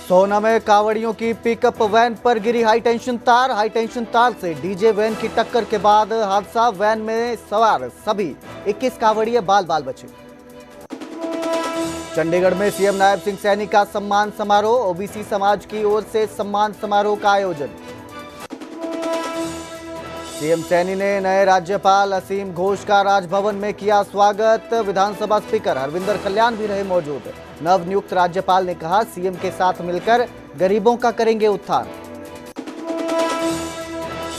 सोहना में कांवड़ियों की पिकअप वैन पर गिरी हाई टेंशन तार से डीजे वैन की टक्कर के बाद हादसा। वैन में सवार सभी 21 कांवड़िए बाल बाल बचे। चंडीगढ़ में सीएम नायब सिंह सैनी का सम्मान समारोह, ओबीसी समाज की ओर से सम्मान समारोह का आयोजन। सीएम सैनी ने नए राज्यपाल असीम घोष का राजभवन में किया स्वागत। विधानसभा स्पीकर हरविंदर कल्याण भी रहे मौजूद। नवनियुक्त राज्यपाल ने कहा, सीएम के साथ मिलकर गरीबों का करेंगे उत्थान।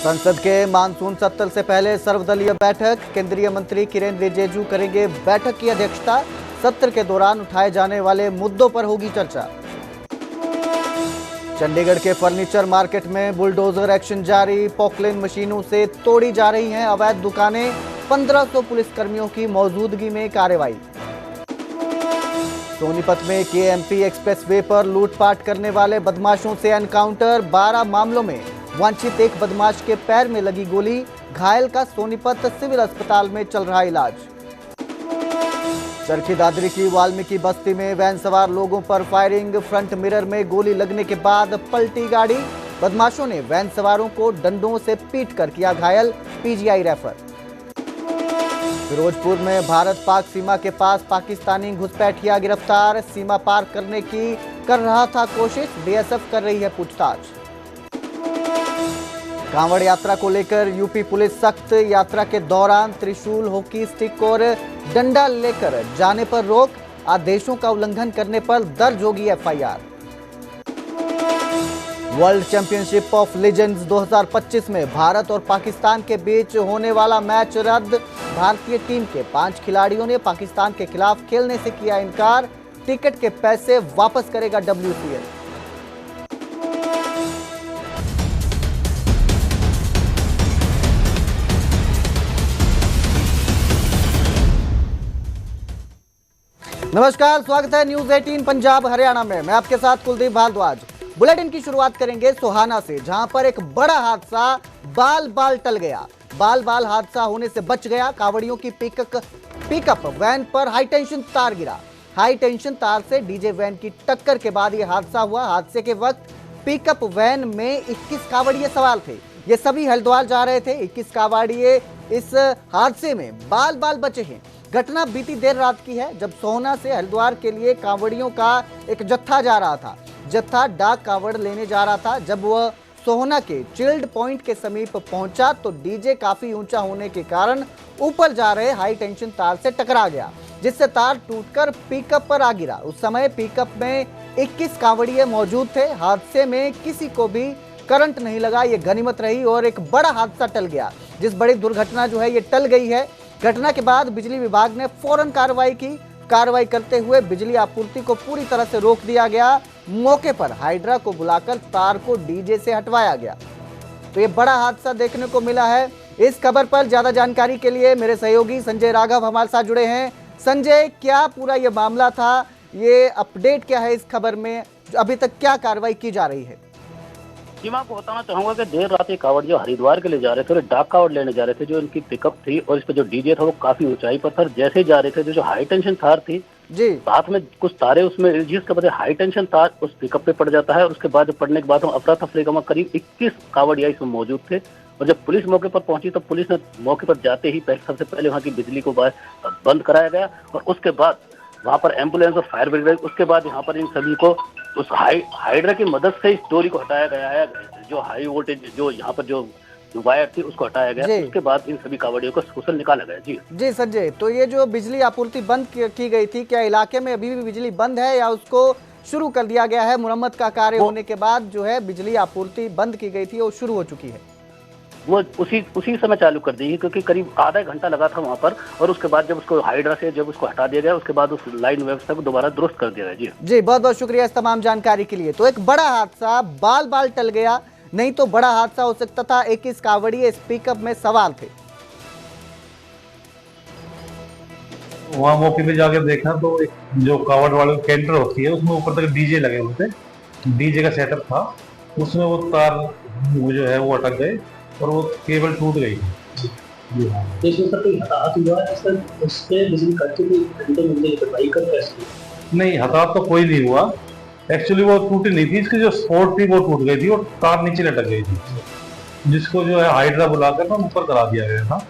संसद के मानसून सत्र से पहले सर्वदलीय बैठक, केंद्रीय मंत्री किरेन रिजिजू करेंगे बैठक की अध्यक्षता। सत्र के दौरान उठाए जाने वाले मुद्दों पर होगी चर्चा। चंडीगढ़ के फर्नीचर मार्केट में बुलडोजर एक्शन जारी, पॉकलेन मशीनों से तोड़ी जा रही हैं अवैध दुकानें। 1500 पुलिसकर्मियों की मौजूदगी में कार्रवाई। सोनीपत में केएमपी एक्सप्रेसवे पर लूटपाट करने वाले बदमाशों से एनकाउंटर। 12 मामलों में वांछित एक बदमाश के पैर में लगी गोली, घायल का सोनीपत सिविल अस्पताल में चल रहा इलाज। चरखी दादरी की वाल्मीकि बस्ती में वैन सवार लोगों पर फायरिंग, फ्रंट मिरर में गोली लगने के बाद पलटी गाड़ी। बदमाशों ने वैन सवारों को डंडों से पीटकर किया घायल, पीजीआई रेफर। फिरोजपुर में भारत पाक सीमा के पास पाकिस्तानी घुसपैठिया गिरफ्तार, सीमा पार करने की कर रहा था कोशिश, बीएसएफ कर रही है पूछताछ। कांवड़ यात्रा को लेकर यूपी पुलिस सख्त, यात्रा के दौरान त्रिशूल, हॉकी स्टिक और डंडा लेकर जाने पर रोक, आदेशों का उल्लंघन करने पर दर्ज होगी FIR. World championship of legends 2025 में भारत और पाकिस्तान के बीच होने वाला मैच रद्द। भारतीय टीम के 5 खिलाड़ियों ने पाकिस्तान के खिलाफ खेलने से किया इनकार, टिकट के पैसे वापस करेगा WCL। नमस्कार, स्वागत है न्यूज 18 पंजाब हरियाणा में। मैं आपके साथ कुलदीप भारद्वाज। बुलेटिन की शुरुआत करेंगे सोहाना से, जहां पर एक बड़ा हादसा बाल बाल टल गया। बाल बाल हादसा होने से बच गया। कांवड़ियों की पिकअप वैन पर हाई टेंशन तार गिरा। हाई टेंशन तार से डीजे वैन की टक्कर के बाद यह हादसा हुआ। हादसे के वक्त पिकअप वैन में 21 कांवड़िए सवार थे। ये सभी हरिद्वार जा रहे थे। 21 कांवड़िए इस हादसे में बाल बाल बचे हैं। घटना बीती देर रात की है, जब सोहना से हरिद्वार के लिए कांवड़ियों का एक जत्था जा रहा था। जत्था डाक कांवड़ लेने जा रहा था। जब वह सोहना के चिल्ड पॉइंट के समीप पहुंचा तो डीजे काफी ऊंचा होने के कारण ऊपर जा रहे हाई टेंशन तार से टकरा गया, जिससे तार टूटकर पिकअप पर आ गिरा। उस समय पिकअप में 21 कांवड़िए मौजूद थे। हादसे में किसी को भी करंट नहीं लगा, ये गनीमत रही और एक बड़ा हादसा टल गया। जिस बड़ी दुर्घटना जो है ये टल गई है। घटना के बाद बिजली विभाग ने फौरन कार्रवाई की। कार्रवाई करते हुए बिजली आपूर्ति को पूरी तरह से रोक दिया गया। मौके पर हाइड्रा को बुलाकर तार को डीजे से हटवाया गया। तो ये बड़ा हादसा देखने को मिला है। इस खबर पर ज्यादा जानकारी के लिए मेरे सहयोगी संजय राघव हमारे साथ जुड़े हैं। संजय, क्या पूरा ये मामला था, ये अपडेट क्या है इस खबर में, अभी तक क्या कार्रवाई की जा रही है? जी, मैं आपको बताना चाहूंगा कि देर रात ये कांवड़ जो हरिद्वार के लिए जा रहे थे और डाक कांवड़ लेने जा रहे थे। जो इनकी पिकअप थी और इस पर जो डीजे था वो काफी ऊंचाई पर था। जैसे जा रहे थे तो जो हाई टेंशन तार थी जी, साथ में कुछ तारे उसमें, जिसके बाद हाई टेंशन तार उस पिकअप पे पड़ जाता है और उसके बाद पड़ने के बाद हम अफरा तफरी का करीब 21 कांवड़िया इसमें मौजूद थे। और जब पुलिस मौके पर पहुंची तो पुलिस ने मौके पर जाते ही सबसे पहले वहाँ की बिजली को बंद कराया गया और उसके बाद वहाँ पर एम्बुलेंस और फायर ब्रिगेड, उसके बाद यहाँ पर इन सभी को उस हाइड्रा की मदद से इस डोरी को हटाया गया है। जो हाई वोल्टेज जो यहाँ पर जो वायर थी उसको हटाया गया। उसके बाद इन सभी कांवड़ियों को कुशल निकाला गया। जी संजय, तो ये जो बिजली आपूर्ति बंद की गई थी, क्या इलाके में अभी भी बिजली बंद है या उसको शुरू कर दिया गया है? मुरम्मत का कार्य होने के बाद जो है बिजली आपूर्ति बंद की गई थी वो शुरू हो चुकी है? वो उसी समय चालू कर दी, क्योंकि करीब आधा घंटा लगा था वहाँ पर। और उसके बाद जब उसको हाइड्रा से जब उसको हटा दिया गया उसके बाद उस लाइन व्यवस्था को दोबारा दुरुस्त कर दिया गया। जी, बहुत बहुत शुक्रिया इस तमाम जानकारी के लिए। तो एक बड़ा हादसा बाल बाल टल गया, नहीं तो बड़ा हादसा हो सकता था। 21 कांवड़िए इस पिकअप में सवार थे। वहाँ मौके पे जाकर देखा तो एक जो कांवड़ वाले कैंटर होती है उसमें ऊपर तक डीजे लगे हुए थे। डीजे का सेटअप था, उसमें वो तार वो जो है वो अटक गए और वो केबल टूट गई। नहीं, हताहत तो कोई नहीं हुआ। एक्चुअली वो टूटी नहीं थी, इसकी जो सपोर्ट थी वो टूट गई थी और तार नीचे लटक गई थी, जिसको जो है हाइड्रा बुलाकर ना ऊपर करा दिया गया था।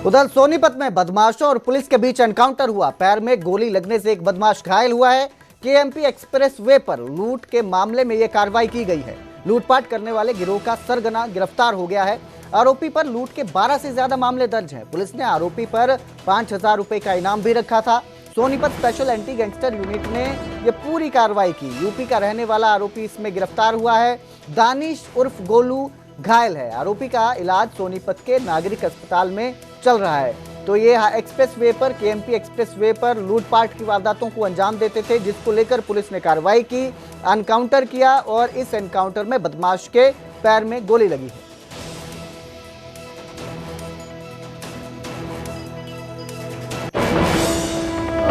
उधर सोनीपत में बदमाशों और पुलिस के बीच एनकाउंटर हुआ। पैर में गोली लगने से एक बदमाश घायल हुआ है। केएमपी एक्सप्रेस वे पर लूट के मामले में यह कार्रवाई की गई है। लूटपाट करने वाले गिरोह का सरगना गिरफ्तार हो गया है। आरोपी पर लूट के 12 से ज्यादा मामले दर्ज हैं। पुलिस ने आरोपी पर 5,000 रुपए का इनाम भी रखा था। Sonipat special anti gangster unit ने यह पूरी कार्रवाई की। यूपी का रहने वाला आरोपी इसमें गिरफ्तार हुआ है। दानिश उर्फ गोलू घायल है। आरोपी का इलाज सोनीपत के नागरिक अस्पताल में चल रहा है। तो ये एक्सप्रेस वे पर, केएमपी एक्सप्रेस वे पर लूटपाट की वारदातों को अंजाम देते थे, जिसको लेकर पुलिस ने कार्रवाई की, एनकाउंटर किया और इस एनकाउंटर में बदमाश के पैर में गोली लगी है।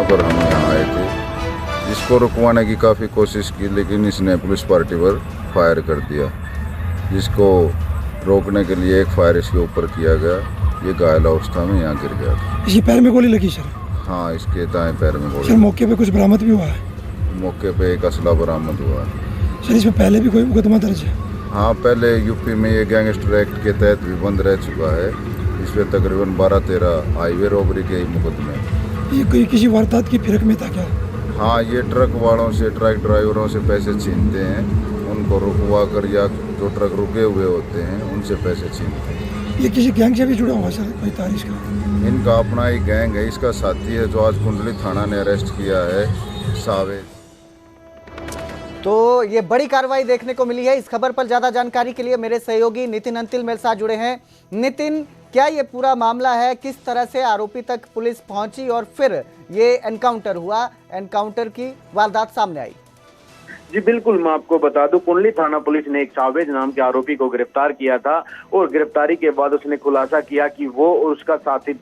पर हम यहाँ आए थे, जिसको रुकवाने की काफ़ी कोशिश की, लेकिन इसने पुलिस पार्टी पर फायर कर दिया। जिसको रोकने के लिए एक फायर इसके ऊपर किया गया। ये घायल अवस्था में यहाँ गिर गया था। इसके पैर में गोली लगी सर? हाँ, इसके दाएं पैर में गोली। सर मौके पे कुछ बरामद भी हुआ है? मौके पे एक असला बरामद हुआ है। सर इसमें पहले भी कोई मुकदमा दर्ज है? हाँ, पहले यूपी में ये गैंगस्टर एक्ट के तहत भी बंद रह चुका है। इस पर तकरीबन 12-13 हाईवे रॉबरी के मुकदमे। ये कोई किसी वारदात की फिरक में था क्या? हाँ, ये ट्रक वालों से, ट्रक ड्राइवरों से पैसे छीनते हैं। उनको रुकवा कर, या जो ट्रक रुके हुए होते हैं उनसे पैसे छीनते हैं। ये किसी गैंग से भी जुड़ा हुआ सर, कोई तारीख का? इनका अपना ही गैंग है। इसका साथी है जो आज कुंडली थाना ने अरेस्ट किया है, सावेज। तो ये बड़ी कार्रवाई देखने को मिली है। इस खबर पर ज्यादा जानकारी के लिए मेरे सहयोगी नितिन अंतिल मेरे साथ जुड़े हैं। नितिन, क्या ये पूरा मामला है, किस तरह से आरोपी तक पुलिस पहुंची और फिर ये एनकाउंटर हुआ, एनकाउंटर की वारदात सामने आई? जी बिल्कुल, मैं आपको बता दूं, कुंडली थाना पुलिस ने एक सावेज नाम के आरोपी को गिरफ्तार किया था और गिरफ्तारी के बाद उसने खुलासा किया कि वो और उसका साथी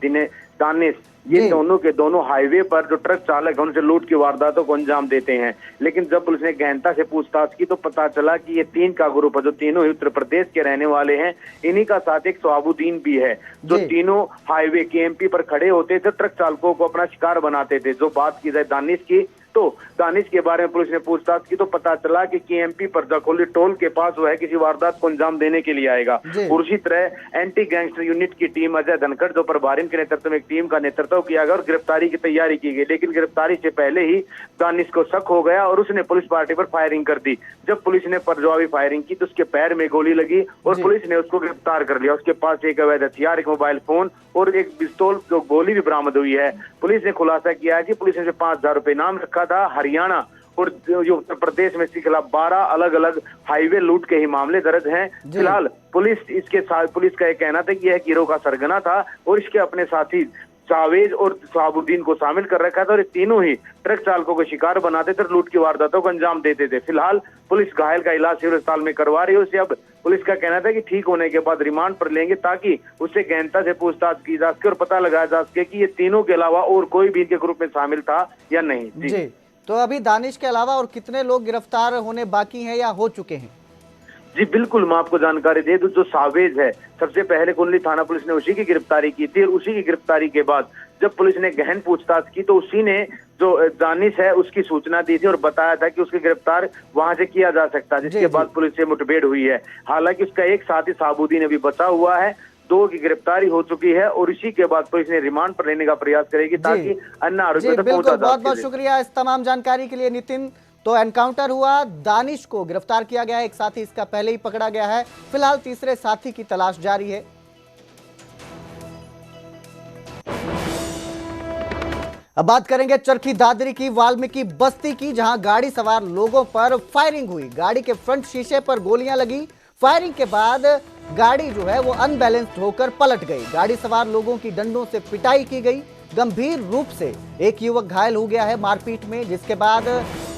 दानिश, ये दोनों के दोनों हाईवे पर जो ट्रक चालक है उनसे लूट की वारदातों को अंजाम देते हैं। लेकिन जब पुलिस ने गहनता से पूछताछ की तो पता चला कि ये 3 का ग्रुप है, जो तीनों ही उत्तर प्रदेश के रहने वाले हैं। इन्हीं का साथ एक सवाबुद्दीन भी है, जो तीनों हाईवे केएमपी पर खड़े होते थे, ट्रक चालकों को अपना शिकार बनाते थे। जो बात की जाए दानिश की, तो दानिश के बारे में पुलिस ने पूछताछ की तो पता चला कि केएमपी पर जखोली टोल के पास वो है किसी वारदात को अंजाम देने के लिए आएगा। और उसी तरह एंटी गैंगस्टर यूनिट की टीम, अजय धनखड़ जो प्रभारी के नेतृत्व में एक टीम का नेतृत्व किया गया और गिरफ्तारी की तैयारी की गई। लेकिन गिरफ्तारी से पहले ही दानिश को शक हो गया और उसने पुलिस पार्टी पर फायरिंग कर दी। जब पुलिस ने परजवाबी फायरिंग की तो उसके पैर में गोली लगी और पुलिस ने उसको गिरफ्तार कर लिया। उसके पास एक अवैध हथियार, एक मोबाइल फोन और एक पिस्तौल जो गोली भी बरामद हुई है। पुलिस ने खुलासा किया कि पुलिस ने 5,000 रुपए इनाम रखा था। हरियाणा और जो उत्तर प्रदेश में इसके खिलाफ 12 अलग अलग हाईवे लूट के ही मामले दर्ज हैं। फिलहाल पुलिस इसके साथ, पुलिस का यह कहना था कि यह गिरोह का सरगना था और इसके अपने साथी सावेज और सहाबुद्दीन को शामिल कर रखा था और ये तीनों ही ट्रक चालकों को शिकार बनाते थे, लूट की वारदातों को अंजाम देते थे। फिलहाल पुलिस घायल का इलाज सिविल अस्पताल में करवा रही है। उसे अब पुलिस का कहना था कि ठीक होने के बाद रिमांड पर लेंगे ताकि उससे गहनता से पूछताछ की जा सके और पता लगाया जा सके कि ये तीनों के अलावा और कोई भी इनके ग्रुप में शामिल था या नहीं। जी, तो अभी दानिश के अलावा और कितने लोग गिरफ्तार होने बाकी हैं या हो चुके हैं? जी बिल्कुल, मैं आपको जानकारी दे दूं, जो सावेज है सबसे पहले कुंडली थाना पुलिस ने उसी की गिरफ्तारी की थी और उसी की गिरफ्तारी के बाद जब पुलिस ने गहन पूछताछ की तो उसी ने जो दानिश है उसकी सूचना दी थी और बताया था कि उसकी गिरफ्तार वहां से किया जा सकता है, जिसके बाद पुलिस से मुठभेड़ हुई है। हालांकि उसका एक साथी सहाबुद्दीन अभी बचा हुआ है। 2 की गिरफ्तारी हो चुकी है और इसी के बाद पुलिस ने रिमांड पर लेने का प्रयास करेगी ताकि अन्य आरोपियों तक पहुंचा जा सके। बहुत बहुत शुक्रिया इस तमाम जानकारी के लिए नितिन। तो एनकाउंटर हुआ, दानिश को गिरफ्तार किया गया है, एक साथी इसका पहले ही पकड़ा गया है। फिलहाल तीसरे साथी की तलाश जारी है। अब बात करेंगे चरखी दादरी की वाल्मीकि बस्ती की, जहां गाड़ी सवार लोगों पर फायरिंग हुई। गाड़ी के फ्रंट शीशे पर गोलियां लगी। फायरिंग के बाद गाड़ी जो है वो अनबैलेंस्ड होकर पलट गई। गाड़ी सवार लोगों की डंडों से पिटाई की गई। गंभीर रूप से एक युवक घायल हो गया है मारपीट में, जिसके बाद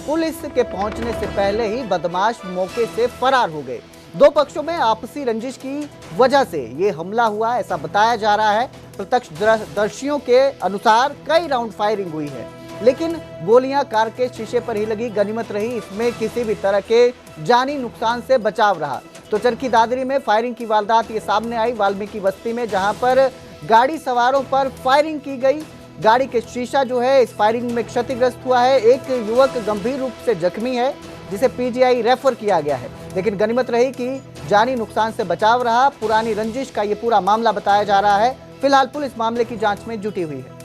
पुलिस के पहुंचने से पहले ही बदमाश मौके से फरार हो गए। 2 पक्षों में आपसी रंजिश की वजह से ये हमला हुआ, ऐसा बताया जा रहा है। प्रत्यक्षदर्शियों के अनुसार कई राउंड फायरिंग हुई है, लेकिन गोलियां कार के शीशे पर ही लगी। गनीमत रही इसमें किसी भी तरह के जानी नुकसान से बचाव रहा। तो चरखी दादरी में फायरिंग की वारदात ये सामने आई वाल्मीकि बस्ती में, जहां पर गाड़ी सवारों पर फायरिंग की गई। गाड़ी के शीशा जो है इस फायरिंग में क्षतिग्रस्त हुआ है। एक युवक गंभीर रूप से जख्मी है जिसे पीजीआई रेफर किया गया है, लेकिन गनीमत रही कि जानी नुकसान से बचाव रहा। पुरानी रंजिश का ये पूरा मामला बताया जा रहा है। फिलहाल पुलिस मामले की जांच में जुटी हुई है।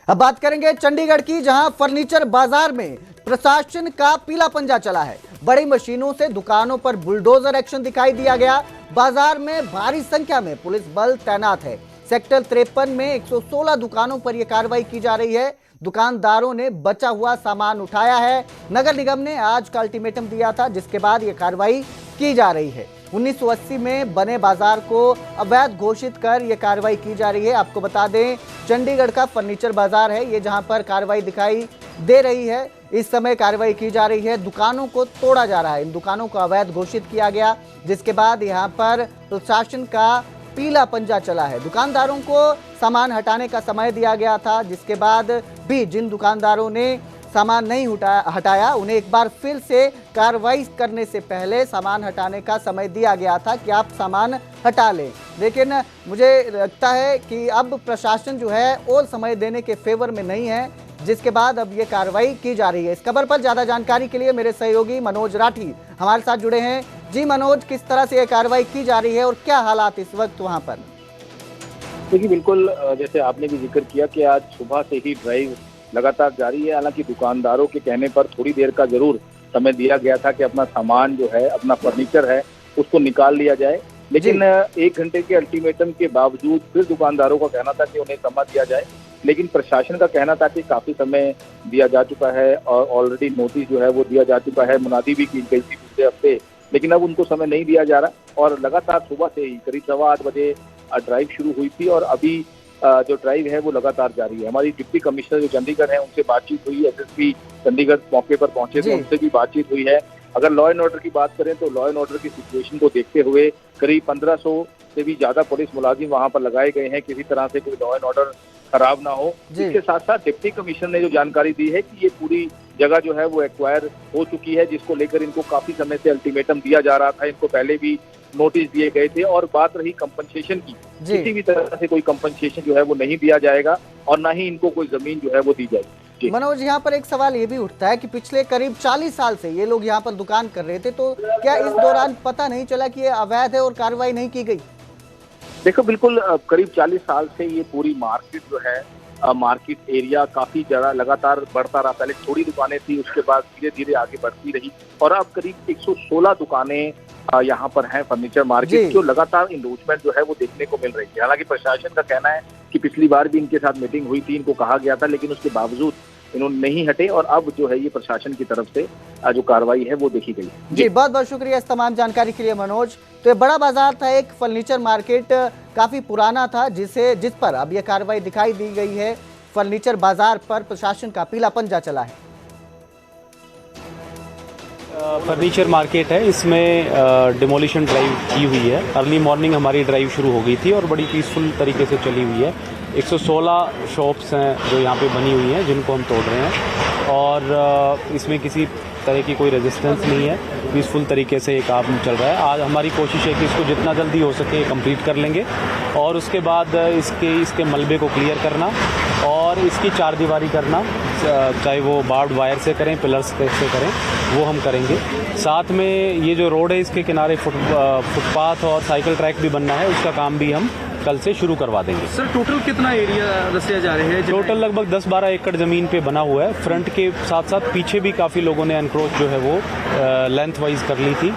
अब बात करेंगे चंडीगढ़ की, जहां फर्नीचर बाजार में प्रशासन का पीला पंजा चला है। बड़ी मशीनों से दुकानों पर बुलडोजर एक्शन दिखाई दिया गया। बाजार में भारी संख्या में पुलिस बल तैनात है। सेक्टर 53 में 116 दुकानों पर यह कार्रवाई की जा रही है। दुकानदारों ने बचा हुआ सामान उठाया है। नगर निगम ने आज का अल्टीमेटम दिया था, जिसके बाद यह कार्रवाई की जा रही है। 1980 में बने बाजार को अवैध घोषित कर यह कार्रवाई की जा रही है। आपको बता दें, चंडीगढ़ का फर्नीचर बाजार है ये, जहां पर कार्रवाई दिखाई दे रही है। इस समय कार्रवाई की जा रही है। दुकानों को तोड़ा जा रहा है। इन दुकानों को अवैध घोषित किया गया, जिसके बाद यहां पर प्रशासन का पीला पंजा चला है। दुकानदारों को सामान हटाने का समय दिया गया था, जिसके बाद भी जिन दुकानदारों ने सामान नहीं हटाया उन्हें एक बार फिर से कार्रवाई करने से पहले सामान हटाने का समय दिया गया था कि आप सामान हटा लें। लेकिन मुझे लगता है कि अब प्रशासन जो है और समय देने के फेवर में नहीं है, जिसके बाद अब ये कार्रवाई की जा रही है। इस खबर पर ज्यादा जानकारी के लिए मेरे सहयोगी मनोज राठी हमारे साथ जुड़े हैं। जी मनोज, किस तरह से ये कार्रवाई की जा रही है और क्या हालात इस वक्त वहाँ पर? देखिए, बिल्कुल जैसे आपने भी जिक्र किया कि आज सुबह से ही ड्राइव लगातार जारी है। हालांकि दुकानदारों के कहने पर थोड़ी देर का जरूर समय दिया गया था कि अपना सामान जो है, अपना फर्नीचर है, उसको निकाल लिया जाए, लेकिन 1 घंटे के अल्टीमेटम के बावजूद फिर दुकानदारों का कहना था कि उन्हें समय दिया जाए। लेकिन प्रशासन का कहना था कि काफी समय दिया जा चुका है और ऑलरेडी नोटिस जो है वो दिया जा चुका है, मुनादी भी की गई थी पिछले हफ्ते, लेकिन अब उनको समय नहीं दिया जा रहा। और लगातार सुबह से ही करीब 8:15 बजे ड्राइव शुरू हुई थी और अभी जो ड्राइव है वो लगातार जारी है। हमारी डिप्टी कमिश्नर जो चंडीगढ़ है उनसे बातचीत हुई, एसएसपी चंडीगढ़ मौके पर पहुंचे थे, उनसे भी बातचीत हुई है। अगर लॉ एंड ऑर्डर की बात करें तो लॉ एंड ऑर्डर की सिचुएशन को देखते हुए करीब 1500 से भी ज्यादा पुलिस मुलाजिम वहां पर लगाए गए हैं, किसी तरह से कोई लॉ एंड ऑर्डर खराब ना हो। इसके साथ साथ डिप्टी कमिश्नर ने जो जानकारी दी है कि ये पूरी जगह जो है वो एक्वायर हो चुकी है, जिसको लेकर इनको काफी समय से अल्टीमेटम दिया जा रहा था। इनको पहले भी नोटिस दिए गए थे। और बात रही कंपनसेशन की, किसी भी तरह से कोई कंपनसेशन जो है वो नहीं दिया जाएगा और ना ही इनको कोई जमीन जो है वो दी जाएगी। मनोज, यहाँ पर एक सवाल ये भी उठता है कि पिछले करीब 40 साल से ये लोग यहाँ पर दुकान कर रहे थे, तो क्या इस दौरान पता नहीं चला कि ये अवैध है और कार्रवाई नहीं की गई? देखो, बिल्कुल करीब 40 साल से ये पूरी मार्केट जो है, मार्केट एरिया काफी ज्यादा लगातार बढ़ता रहा। पहले थोड़ी दुकानें थी, उसके बाद धीरे धीरे आगे बढ़ती रही और अब करीब 116 दुकानें यहाँ पर हैं फर्नीचर मार्केट, जो लगातार इंक्रोचमेंट जो है वो देखने को मिल रही है। हालांकि प्रशासन का कहना है कि पिछली बार भी इनके साथ मीटिंग हुई थी, इनको कहा गया था, लेकिन उसके बावजूद इन्होंने नहीं हटे और अब जो है ये प्रशासन की तरफ से जो कार्रवाई है वो देखी गई। जी, बहुत बहुत शुक्रिया इस तमाम जानकारी के लिए मनोज। तो ये बड़ा बाजार था, एक फर्नीचर मार्केट काफी पुराना था, जिस पर अब ये कार्रवाई दिखाई दी गई है। फर्नीचर बाजार पर प्रशासन का पीला पंजा चला है। फर्नीचर मार्केट है, इसमें डिमोलिशन ड्राइव की हुई है। अर्ली मॉर्निंग हमारी ड्राइव शुरू हो गई थी और बड़ी पीसफुल तरीके से चली हुई है। 116 शॉप्स हैं जो यहाँ पे बनी हुई हैं, जिनको हम तोड़ रहे हैं और इसमें किसी तरह की कोई रेजिस्टेंस नहीं है। पीसफुल तरीके से ये काम चल रहा है। आज हमारी कोशिश है कि इसको जितना जल्दी हो सके कंप्लीट कर लेंगे और उसके बाद इसके मलबे को क्लियर करना और इसकी चारदीवारी करना, चाहे वो बार्ड वायर से करें, पिलर्स से करें, वो हम करेंगे। साथ में ये जो रोड है इसके किनारे फुटपाथ और साइकिल ट्रैक भी बनना है, उसका काम भी हम कल से शुरू करवा देंगे। सर, टोटल कितना एरिया रसिया जा रहे हैं? टोटल लगभग 10-12 एकड़ ज़मीन पे बना हुआ है। फ्रंट के साथ साथ पीछे भी काफ़ी लोगों ने एनक्रोच जो है वो लेंथ वाइज कर ली थी।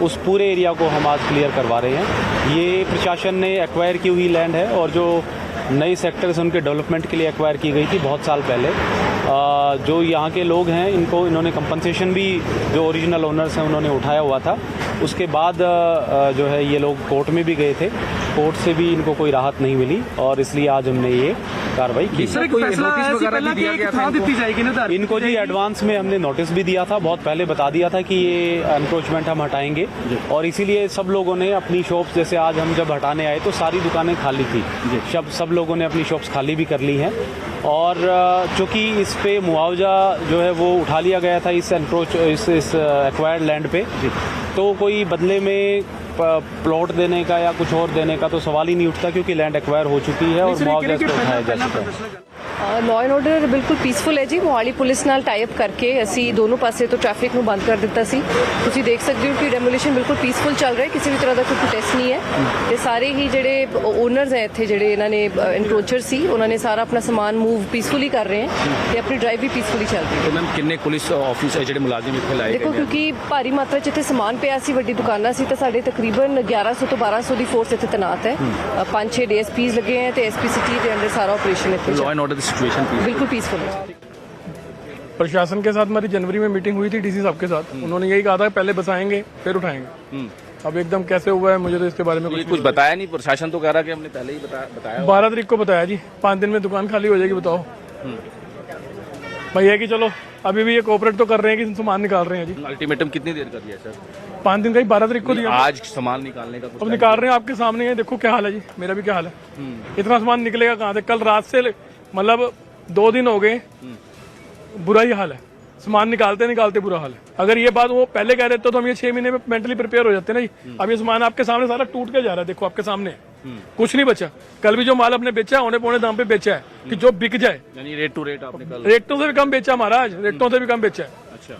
उस पूरे एरिया को हम आज क्लियर करवा रहे हैं। ये प्रशासन ने एक्वायर की हुई लैंड है और जो नई सेक्टर्स उनके डेवलपमेंट के लिए एक्वायर की गई थी बहुत साल पहले। जो यहाँ के लोग हैं इन्होंने कंपनसेशन भी जो ओरिजिनल ओनर्स हैं उन्होंने उठाया हुआ था। उसके बाद जो है ये लोग कोर्ट में भी गए थे, कोर्ट से भी इनको कोई राहत नहीं मिली और इसलिए आज हमने ये कार्रवाई की। सर, कोई नोटिस वगैरह भी दिया गया था इनको? जी, एडवांस में हमने नोटिस भी दिया था, बहुत पहले बता दिया था कि ये एनक्रोचमेंट हम हटाएंगे और इसीलिए सब लोगों ने अपनी शॉप्स, जैसे आज हम जब हटाने आए तो सारी दुकानें खाली थी, सब लोगों ने अपनी शॉप्स खाली भी कर ली हैं और चूँकि इस पे मुआवजा जो है वो उठा लिया गया था इस एक्वायर्ड लैंड पे, तो कोई बदले में प्लॉट देने का या कुछ और देने का तो सवाल ही नहीं उठता, क्योंकि लैंड एक्वायर हो चुकी है और मुआवजा इस पर उठाया जा चुका है। ਲਾਅ ਐਂਡ ਆਰਡਰ ਬਿਲਕੁਲ ਪੀਸਫੁਲ ਹੈ ਜੀ। ਮੋਹਾਲੀ ਪੁਲਿਸ ਨਾਲ ਟਾਈ ਅਪ ਕਰਕੇ ਅਸੀਂ ਦੋਨੋਂ ਪਾਸੇ ਤੋਂ ਟ੍ਰੈਫਿਕ ਨੂੰ ਬੰਦ ਕਰ ਦਿੱਤਾ ਸੀ। ਤੁਸੀਂ ਦੇਖ ਸਕਦੇ ਹੋ ਕਿ ਡੈਮੋਲੀਸ਼ਨ ਬਿਲਕੁਲ ਪੀਸਫੁਲ ਚੱਲ ਰਿਹਾ ਹੈ, ਕਿਸੇ ਵੀ ਤਰ੍ਹਾਂ ਦਾ ਕੋਈ ਪ੍ਰੋਟੈਸਟ ਨਹੀਂ ਹੈ ਤੇ ਸਾਰੇ ਹੀ ਜਿਹੜੇ ਓਨਰਸ ਹੈ ਇੱਥੇ ਜਿਹੜੇ ਇਹਨਾਂ ਨੇ ਇਨਕਰੋਚਰ ਸੀ ਉਹਨਾਂ ਨੇ ਸਾਰਾ ਆਪਣਾ ਸਮਾਨ ਮੂਵ ਪੀਸਫੁਲੀ ਕਰ ਰਹੇ ਹੈ ਤੇ ਆਪਣੀ ਡਰਾਈਵ ਵੀ ਪੀਸਫੁਲੀ ਚੱਲ ਰਹੀ ਹੈ। ਮੈਮ ਕਿੰਨੇ ਪੁਲਿਸ ਆਫਿਸ ਜਿਹੜੇ ਮੁਲਾਜ਼ਮ ਇੱਥੇ ਲਾਏ ਗਏ? ਦੇਖੋ ਕਿਉਂਕਿ ਭਾਰੀ ਮਾਤਰਾ 'ਚ ਇੱਥੇ ਸਮਾਨ ਪਿਆ ਸੀ, ਵੱਡੀ ਦੁਕਾਨਾਂ ਸੀ ਤਾਂ ਸਾਡੇ ਤਕਰੀਬਨ 1100 ਤੋਂ 1200 ਦੀ ਫੋਰਸ ਇੱਥੇ ਤੈਨਾਤ ਹੈ। 5-6 DSPs ਲੱਗੇ ਹੈ ਤੇ SP ਸਿਟੀ ਦੇ ਅੰਡਰ ਸਾਰਾ ਆਪਰੇਸ਼ਨ ਇੱਥੇ law and order the situation बिल्कुल पीसफुल है। प्रशासन के साथ हमारी जनवरी में मीटिंग हुई थी डीसी साहब के साथ, उन्होंने यही कहा था पहले बसाएंगे फिर उठाएंगे। अब एकदम कैसे हुआ है मुझे तो इसके बारे में कुछ बताया नहीं। प्रशासन तो कह रहा है कि हमने पहले ही बताया 12 तारीख को बताया जी, 5 दिन में दुकान खाली हो जाएगी। बताओ भाई है कि चलो अभी भी ये कोऑपरेट तो कर रहे हैं कि सामान निकाल रहे हैं जी। अल्टीमेटम कितनी देर कर दिया सर? 5 दिन का ही 12 तारीख को दिया। आज सामान निकालने का अब निकाल रहे हैं, आपके सामने है, देखो क्या हाल है जी, मेरा भी क्या हाल है। इतना सामान निकलेगा कहाँ से? कल रात से मतलब 2 दिन हो गए, बुरा ही हाल है। सामान निकालते निकालते बुरा हाल है। अगर ये बात वो पहले कह देते तो हम ये 6 महीने में मेंटली प्रिपेयर हो जाते ना जी। अब ये सामान आपके सामने सारा टूट के जा रहा है, देखो आपके सामने कुछ नहीं बचा। कल भी जो माल अपने बेचा है औने-पौने दाम पे बेचा है कि जो बिक जाए, यानी रेट टू रेट आपने कल रेटों से भी कम बेचा महाराज, रेटों से भी कम बेचा है। अच्छा।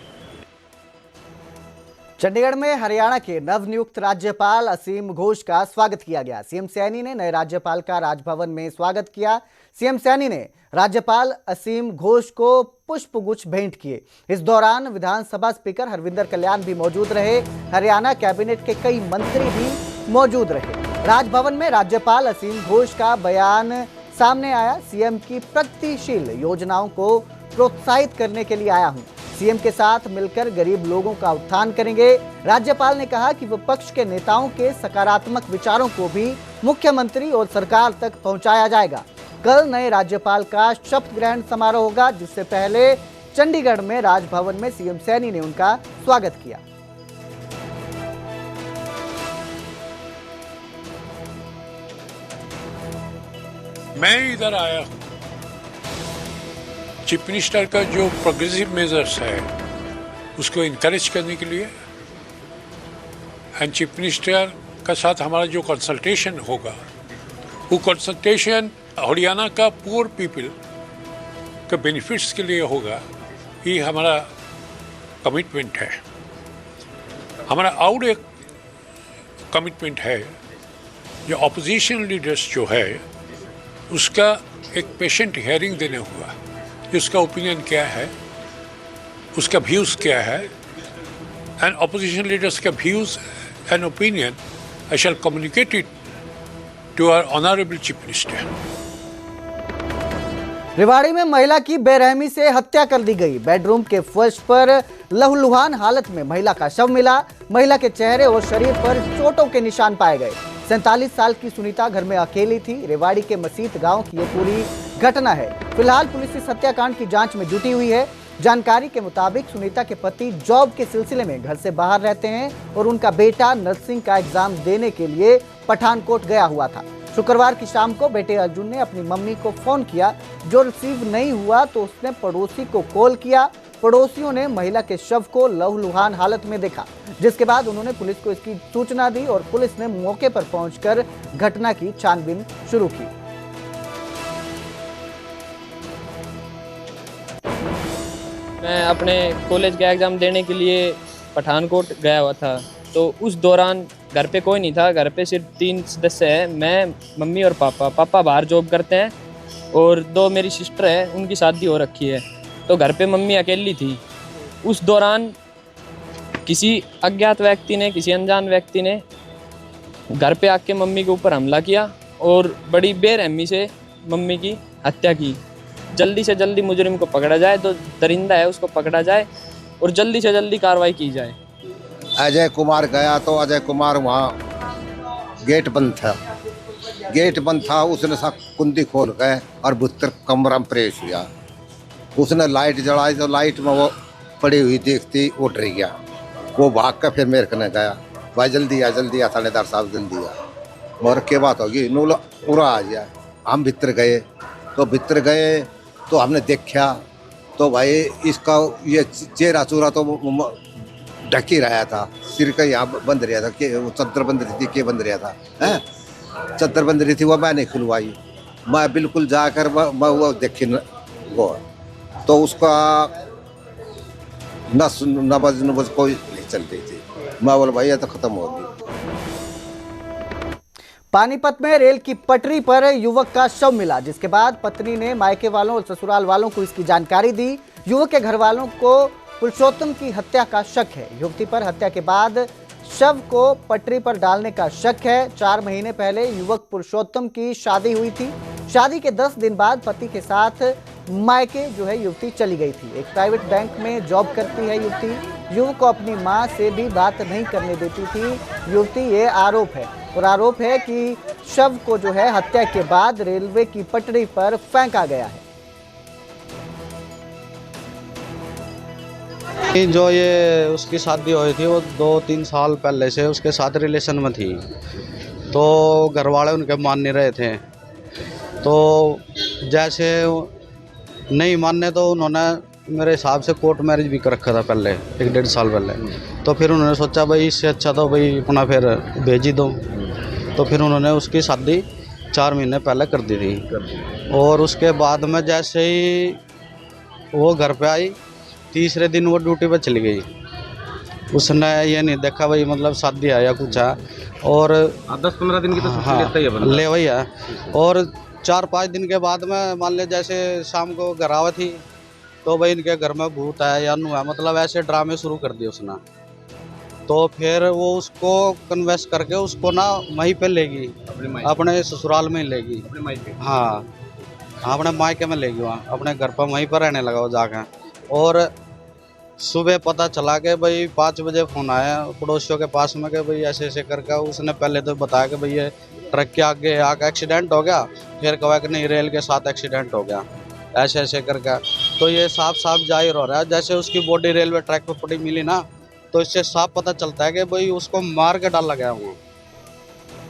चंडीगढ़ में हरियाणा के नवनियुक्त राज्यपाल असीम घोष का स्वागत किया गया। सीएम सैनी ने नए राज्यपाल का राजभवन में स्वागत किया। सीएम सैनी ने राज्यपाल असीम घोष को पुष्पगुच्छ भेंट किए। इस दौरान विधानसभा स्पीकर हरविंदर कल्याण भी मौजूद रहे। हरियाणा कैबिनेट के कई मंत्री भी मौजूद रहे। राजभवन में राज्यपाल असीम घोष का बयान सामने आया। सीएम की प्रगतिशील योजनाओं को प्रोत्साहित करने के लिए आया हूं। सीएम के साथ मिलकर गरीब लोगों का उत्थान करेंगे। राज्यपाल ने कहा कि विपक्ष के नेताओं के सकारात्मक विचारों को भी मुख्यमंत्री और सरकार तक पहुंचाया जाएगा। कल नए राज्यपाल का शपथ ग्रहण समारोह होगा, जिससे पहले चंडीगढ़ में राजभवन में सीएम सैनी ने उनका स्वागत किया। मैं इधर आया हूं चीफ मिनिस्टर का जो प्रोग्रेसिव मेजर्स है उसको इनकरेज करने के लिए, एंड चीफ मिनिस्टर का साथ हमारा जो कंसल्टेशन होगा वो कंसल्टेशन हरियाणा का पुअर पीपल के बेनिफिट्स के लिए होगा। ये हमारा कमिटमेंट है। हमारा और एक कमिटमेंट है जो अपोजिशन लीडर्स जो है उसका एक पेशेंट हियरिंग देने हुआ, उसका ओपिनियन क्या है, उसका व्यूज़ क्या है, एंड अपोजिशन लीडर्स का views and opinion I shall communicate it to our honourable chief minister. Rewari में महिला की बेरहमी से हत्या कर दी गई। बेडरूम के फर्श पर लहूलुहान हालत में महिला का शव मिला। महिला के चेहरे और शरीर पर चोटों के निशान पाए गए। 47 साल की सुनीता घर में अकेली थी। रेवाड़ी के मसीत गांव की यह पूरी घटना है। फिलहाल पुलिस इस हत्याकांड की जांच में जुटी हुई है। जानकारी के मुताबिक सुनीता के पति जॉब के सिलसिले में घर से बाहर रहते हैं और उनका बेटा नर्सिंग का एग्जाम देने के लिए पठानकोट गया हुआ था। शुक्रवार की शाम को बेटे अर्जुन ने अपनी मम्मी को फोन किया। जो रिसीव नहीं हुआ तो उसने पड़ोसी को कॉल किया। पड़ोसियों ने महिला के शव को लहूलुहान हालत में देखा, जिसके बाद उन्होंने पुलिस को इसकी सूचना दी और पुलिस ने मौके पर पहुंचकर घटना की छानबीन शुरू की। मैं अपने कॉलेज का एग्ज़ाम देने के लिए पठानकोट गया हुआ था, तो उस दौरान घर पे कोई नहीं था। घर पे सिर्फ 3 सदस्य हैं, मैं, मम्मी और पापा। पापा बाहर जॉब करते हैं और 2 मेरी सिस्टर है, उनकी शादी हो रखी है, तो घर पे मम्मी अकेली थी। उस दौरान किसी अज्ञात व्यक्ति ने, किसी अनजान व्यक्ति ने घर पे आके मम्मी के ऊपर हमला किया और बड़ी बेरहमी से मम्मी की हत्या की। जल्दी से जल्दी मुजरिम को पकड़ा जाए, जो दरिंदा है उसको पकड़ा जाए और जल्दी से जल्दी कार्रवाई की जाए। अजय कुमार गया तो अजय कुमार वहाँ गेट बंद था। उसने सब कुंडी खोल गए और भीतर कमरा में प्रवेश हुआ। उसने लाइट जलाई तो लाइट में वो पड़ी हुई देखती वो डर गया। वो भाग कर फिर मेरे कने गया, भाई जल्दी आ थानेदार साहब जल्दी आ। और क्या बात होगी, नूला पूरा आ गया। हम भीतर गए तो हमने देखा तो भाई इसका ये चेहरा चूरा तो ढक ही रहा था, सिर का यहाँ बंद रहा था, के वो चद्दर बंद रही थी, के बंद रहा था, हैं चद्दर बंद रही थी, वो मैंने खुलवाई। मैं बिल्कुल जाकर मैं वो देखी वो, तो उसका नबज कोई नहीं चल रही थी। मैं बोला भाई ये तो खत्म होगी। पानीपत में रेल की पटरी पर युवक का शव मिला, जिसके बाद पत्नी ने मायके वालों और ससुराल वालों को इसकी जानकारी दी। युवक के घर वालों को पुरुषोत्तम की हत्या का शक है। युवती पर हत्या के बाद शव को पटरी पर डालने का शक है। 4 महीने पहले युवक पुरुषोत्तम की शादी हुई थी। शादी के 10 दिन बाद पति के साथ मायके जो है युवती चली गई थी। एक प्राइवेट बैंक में जॉब करती है युवती। युवक को अपनी मां से भी बात नहीं करने देती थी युवती, ये आरोप है। और आरोप है कि शव को जो है हत्या के बाद रेलवे की पटरी पर फेंका गया है। जो ये उसकी शादी हुई थी वो 2-3 साल पहले से उसके साथ रिलेशन में थी, तो घर वाले उनके मान नहीं रहे थे। तो जैसे नहीं मानने तो उन्होंने मेरे हिसाब से कोर्ट मैरिज भी कर रखा था पहले, 1-1.5 साल पहले। तो फिर उन्होंने सोचा भाई इससे अच्छा तो भाई अपना फिर भेज ही दो। तो फिर उन्होंने उसकी शादी 4 महीने पहले कर दी थी। और उसके बाद में जैसे ही वो घर पे आई, तीसरे दिन वो ड्यूटी पे चली गई। उसने ये नहीं देखा भाई मतलब शादी है या कुछ है। और 10-15 दिन की तो छुट्टी लेता ही है बंदा। ले वही है। और 4-5 दिन के बाद में मान लिया जैसे शाम को घर आवा थी तो भाई इनके घर में भूत है या नु है, मतलब ऐसे ड्रामे शुरू कर दिए उसने। तो फिर वो उसको कन्वेंस करके उसको ना वहीं पे लेगी, अपने ससुराल में ही लेगी। हाँ, अपने मायके में लेगी, वहाँ अपने घर पर वहीं पर रहने लगा वो जाके। और सुबह पता चला कि भाई 5 बजे फ़ोन आया पड़ोसियों के पास में कि भाई ऐसे ऐसे करके। उसने पहले तो बताया कि भाई ये ट्रक के आगे आके एक्सीडेंट हो गया, फिर कहा कि नहीं रेल के साथ एक्सीडेंट हो गया, ऐसे ऐसे करके। तो ये साफ साफ जाहिर हो रहा है, जैसे उसकी बॉडी रेलवे ट्रैक पर पड़ी मिली ना, तो इससे साफ पता चलता है कि भाई उसको मार के डाला गया वो।